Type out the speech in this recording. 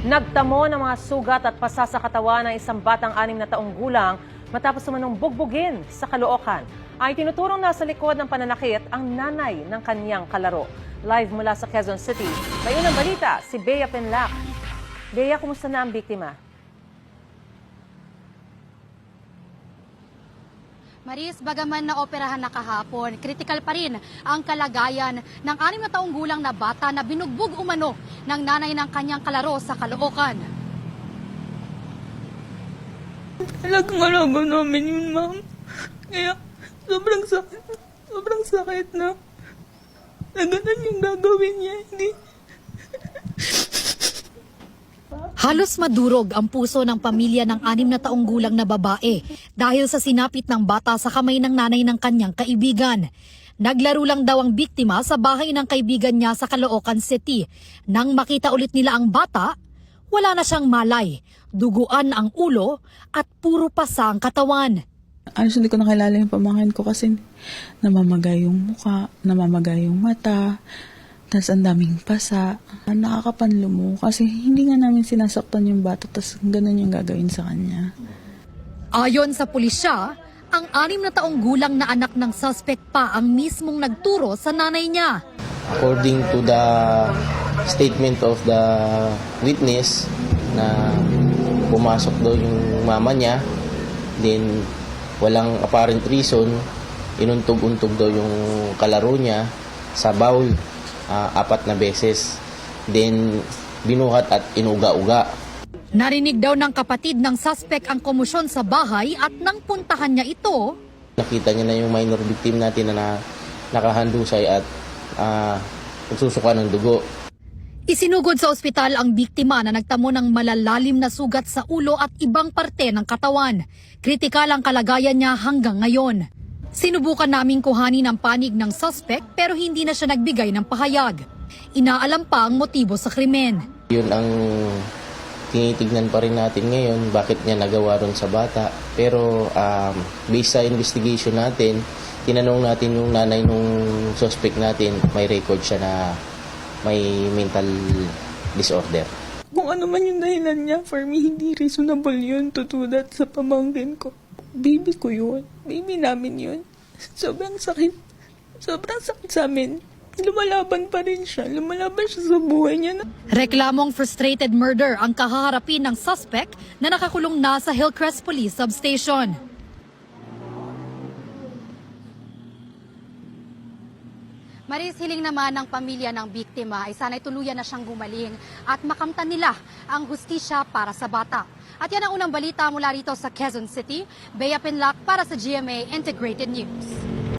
Nagtamo ng mga sugat at pasa sa katawan ng isang batang 6 na taong gulang matapos namanong bugbugin sa Caloocan. Ay tinuturong nasa likod ng pananakit ang nanay ng kanyang kalaro. Live mula sa Quezon City, may unang balita si Bea Penlac. Bea, kumusta na ang biktima? Maris, bagaman na operahan na kahapon, kritikal pa rin ang kalagayan ng 6 na taong gulang na bata na binugbog umano ng nanay ng kanyang kalaro sa Caloocan. Talagang alaga namin yun, ma'am. Kaya sobrang sakit na ganun yung gagawin niya. Hindi. Halos madurog ang puso ng pamilya ng 6 na taong gulang na babae dahil sa sinapit ng bata sa kamay ng nanay ng kanyang kaibigan. Naglaro lang daw ang biktima sa bahay ng kaibigan niya sa Caloocan City. Nang makita ulit nila ang bata, wala na siyang malay, duguan ang ulo at puro pasa ang katawan. Alos hindi ko nakilala yung pamangkin ko kasi namamagay yung muka, namamagay yung mata, tas ang daming pasa. Nakakapanlo mo kasi hindi nga namin sinasaktan yung bata tas ganun yung gagawin sa kanya. Ayon sa pulisya, ang 6 na taong gulang na anak ng suspect pa ang mismong nagturo sa nanay niya. According to the statement of the witness na pumasok daw yung mama niya, then walang apparent reason, inuntog-untog daw yung kalaro niya sa bowl 4 na beses. Then binuhat at inuga-uga. Narinig daw ng kapatid ng suspect ang komosyon sa bahay at nang puntahan niya ito, Nakita niya na yung minor victim natin na nakahandusay at nagsusuka ng dugo. isinugod sa ospital ang biktima na nagtamo ng malalalim na sugat sa ulo at ibang parte ng katawan. Kritikal ang kalagayan niya hanggang ngayon. Sinubukan naming kuhanin ang panig ng suspect pero hindi na siya nagbigay ng pahayag. Inaalam pa ang motibo sa krimen. Yun ang tinitignan pa rin natin ngayon, bakit niya nagawa ron sa bata. Pero based sa investigation natin, tinanong natin yung nanay nung suspect natin, may record siya na may mental disorder. Kung ano man yung dahilan niya, for me, hindi reasonable yun to do that sa pamangkin ko. Baby ko yun. Baby namin yun. Sobrang sakit. Sobrang sakit sa amin. Lumalaban pa rin siya. Lumalaban siya sa buhay niya. Reklamong frustrated murder ang kahaharapin ng suspect na nakakulong na sa Hillcrest Police Substation. Maris, hiling naman ng pamilya ng biktima ay sana'y tuluyan na siyang gumaling at makamtan nila ang hustisya para sa bata. At yan ang unang balita mula rito sa Quezon City. Bea Penlac para sa GMA Integrated News.